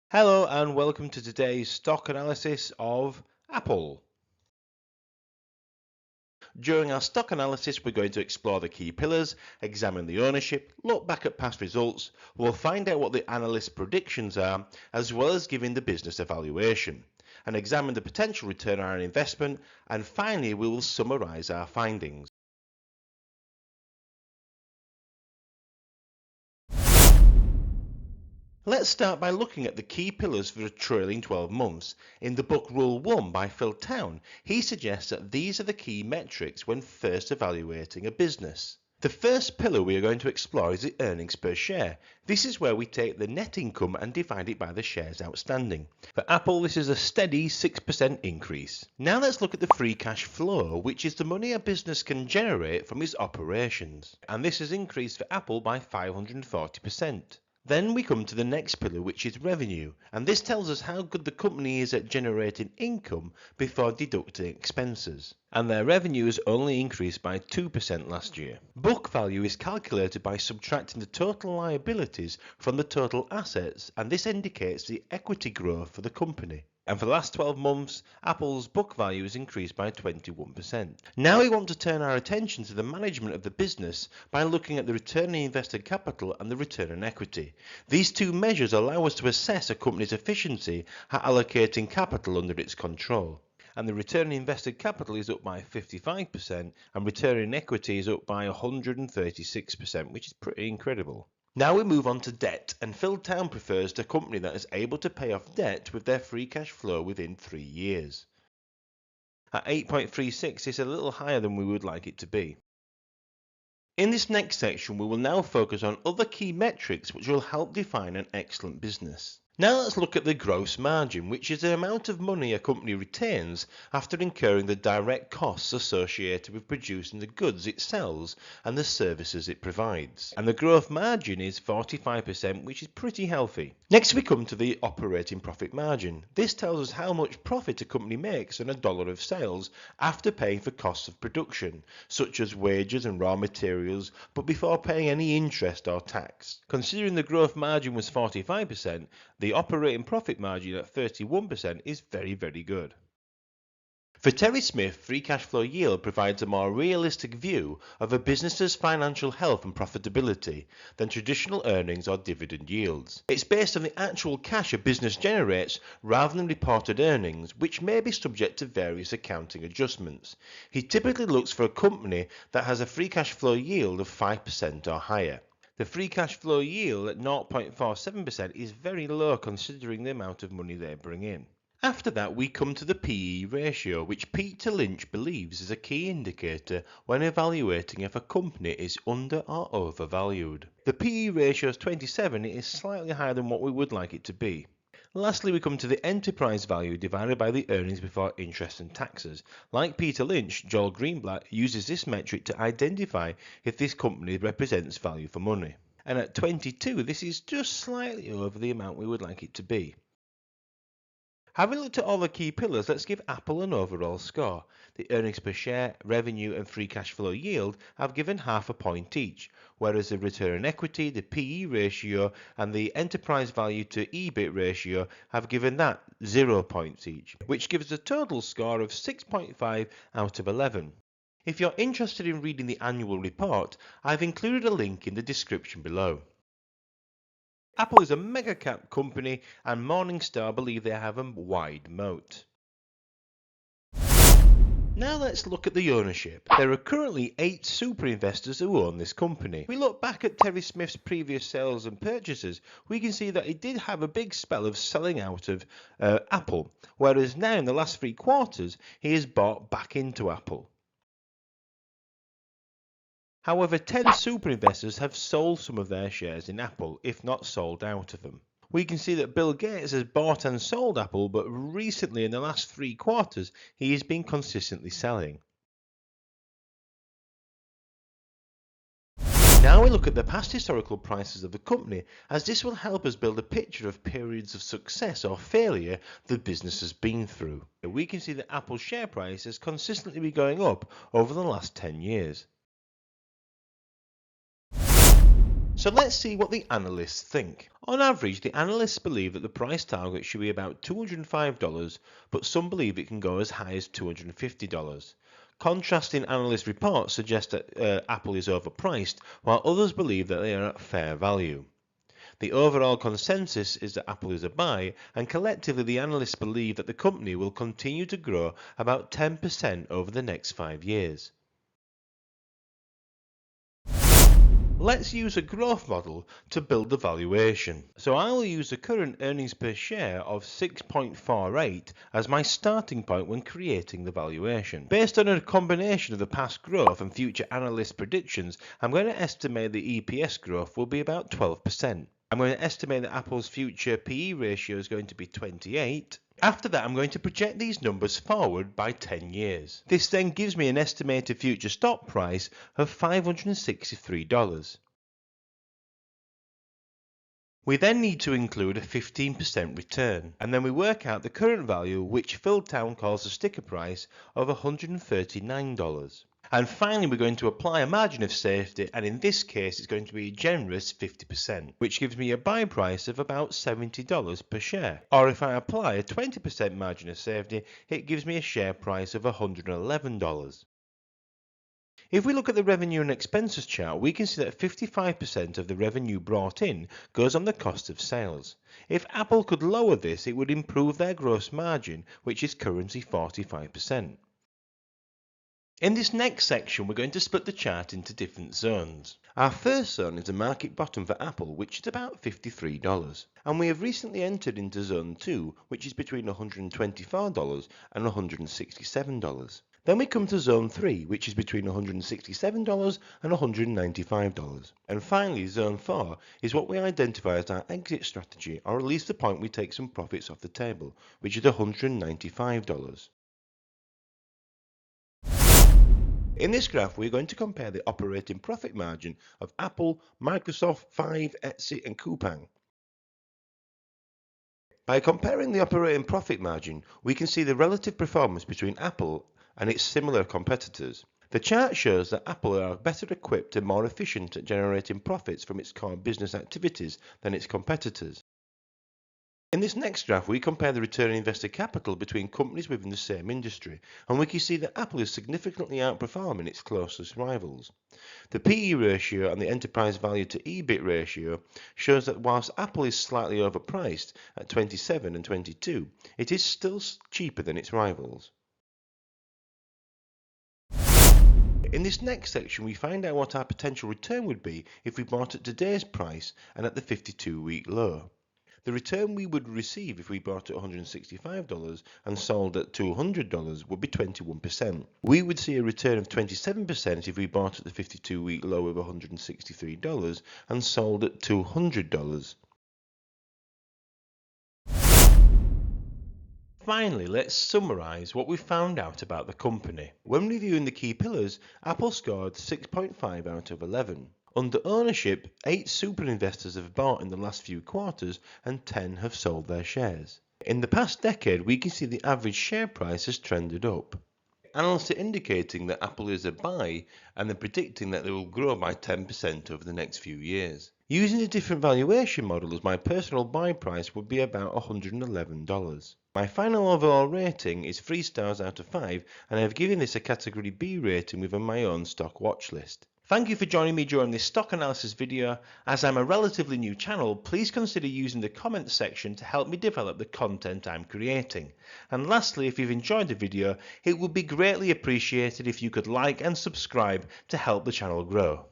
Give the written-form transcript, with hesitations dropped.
Hello and welcome to today's stock analysis of Apple. During our stock analysis, we're going to explore the key pillars, examine the ownership, look back at past results, we'll find out what the analyst predictions are, as well as giving the business a valuation, and examine the potential return on our investment, and finally we will summarise our findings. Let's start by looking at the key pillars for the trailing 12 months. In the book Rule 1 by Phil Town, he suggests that these are the key metrics when first evaluating a business. The first pillar we are going to explore is the earnings per share. This is where we take the net income and divide it by the shares outstanding. For Apple, this is a steady 6% increase. Now let's look at the free cash flow, which is the money a business can generate from its operations. And this has increased for Apple by 540%. Then we come to the next pillar, which is revenue, and this tells us how good the company is at generating income before deducting expenses. And their revenue has only increased by 2% last year. Book value is calculated by subtracting the total liabilities from the total assets, and this indicates the equity growth for the company. And for the last 12 months, Apple's book value has increased by 21%. Now we want to turn our attention to the management of the business by looking at the return on invested capital and the return on equity. These two measures allow us to assess a company's efficiency at allocating capital under its control. And the return on invested capital is up by 55% and return on equity is up by 136%, which is pretty incredible. Now we move on to debt, and Phil Town prefers a company that is able to pay off debt with their free cash flow within 3 years. At 8.36, it's a little higher than we would like it to be. In this next section, we will now focus on other key metrics which will help define an excellent business. Now let's look at the gross margin, which is the amount of money a company retains after incurring the direct costs associated with producing the goods it sells and the services it provides. And the gross margin is 45%, which is pretty healthy. Next we come to the operating profit margin. This tells us how much profit a company makes on $1 of sales after paying for costs of production, such as wages and raw materials, but before paying any interest or tax. Considering the gross margin was 45%, the operating profit margin at 31% is very, very good. For Terry Smith, free cash flow yield provides a more realistic view of a business's financial health and profitability than traditional earnings or dividend yields. It's based on the actual cash a business generates rather than reported earnings, which may be subject to various accounting adjustments. He typically looks for a company that has a free cash flow yield of 5% or higher. The free cash flow yield at 0.47% is very low considering the amount of money they bring in. After that, we come to the PE ratio, which Peter Lynch believes is a key indicator when evaluating if a company is under or overvalued. The PE ratio is 27, it is slightly higher than what we would like it to be. Lastly, we come to the enterprise value divided by the earnings before interest and taxes. Like Peter Lynch, Joel Greenblatt uses this metric to identify if this company represents value for money. And at 22, this is just slightly over the amount we would like it to be. Having looked at all the key pillars, let's give Apple an overall score. The earnings per share, revenue and free cash flow yield have given half a point each, whereas the return on equity, the PE ratio and the enterprise value to EBIT ratio have given that 0 points each, which gives a total score of 6.5 out of 11. If you're interested in reading the annual report, I've included a link in the description below. Apple is a mega cap company and Morningstar believe they have a wide moat. Now let's look at the ownership. There are currently 8 super investors who own this company. If we look back at Terry Smith's previous sales and purchases, we can see that he did have a big spell of selling out of Apple, whereas now in the last 3 quarters he has bought back into Apple. However, 10 super investors have sold some of their shares in Apple, if not sold out of them. We can see that Bill Gates has bought and sold Apple, but recently in the last 3 quarters, he has been consistently selling. Now we look at the past historical prices of the company, as this will help us build a picture of periods of success or failure the business has been through. We can see that Apple's share price has consistently been going up over the last 10 years. So let's see what the analysts think. On average, the analysts believe that the price target should be about $205, but some believe it can go as high as $250. Contrasting analyst reports suggest that Apple is overpriced, while others believe that they are at fair value. The overall consensus is that Apple is a buy, and collectively the analysts believe that the company will continue to grow about 10% over the next 5 years. Let's use a growth model to build the valuation. So I will use the current earnings per share of 6.48 as my starting point when creating the valuation. Based on a combination of the past growth and future analyst predictions, I'm going to estimate the EPS growth will be about 12%. I'm going to estimate that Apple's future PE ratio is going to be 28. After that, I'm going to project these numbers forward by 10 years. This then gives me an estimated future stock price of $563. We then need to include a 15% return, and then we work out the current value, which Philtown calls the sticker price, of $139. And finally, we're going to apply a margin of safety, and in this case, it's going to be a generous 50%, which gives me a buy price of about $70 per share. Or if I apply a 20% margin of safety, it gives me a share price of $111. If we look at the revenue and expenses chart, we can see that 55% of the revenue brought in goes on the cost of sales. If Apple could lower this, it would improve their gross margin, which is currently 45%. In this next section, we're going to split the chart into different zones. Our first zone is the market bottom for Apple, which is about $53. And we have recently entered into zone 2, which is between $124 and $167. Then we come to zone 3, which is between $167 and $195. And finally, zone 4 is what we identify as our exit strategy, or at least the point we take some profits off the table, which is $195. In this graph, we're going to compare the operating profit margin of Apple, Microsoft, Five, Etsy, and Coupang. By comparing the operating profit margin, we can see the relative performance between Apple and its similar competitors. The chart shows that Apple are better equipped and more efficient at generating profits from its core business activities than its competitors. In this next graph, we compare the return on invested capital between companies within the same industry, and we can see that Apple is significantly outperforming its closest rivals. The PE ratio and the enterprise value to EBIT ratio shows that whilst Apple is slightly overpriced at 27 and 22, it is still cheaper than its rivals. In this next section, we find out what our potential return would be if we bought at today's price and at the 52-week low. The return we would receive if we bought at $165 and sold at $200 would be 21%. We would see a return of 27% if we bought at the 52-week low of $163 and sold at $200. Finally, let's summarize what we found out about the company. When reviewing the key pillars, Apple scored 6.5 out of 11. Under ownership, 8 super investors have bought in the last few quarters and 10 have sold their shares. In the past decade, we can see the average share price has trended up. Analysts are indicating that Apple is a buy and they're predicting that they will grow by 10% over the next few years. Using a different valuation model, my personal buy price would be about $111. My final overall rating is 3 stars out of 5, and I have given this a category B rating within my own stock watch list. Thank you for joining me during this stock analysis video. As I'm a relatively new channel, please consider using the comments section to help me develop the content I'm creating. And lastly, if you've enjoyed the video, it would be greatly appreciated if you could like and subscribe to help the channel grow.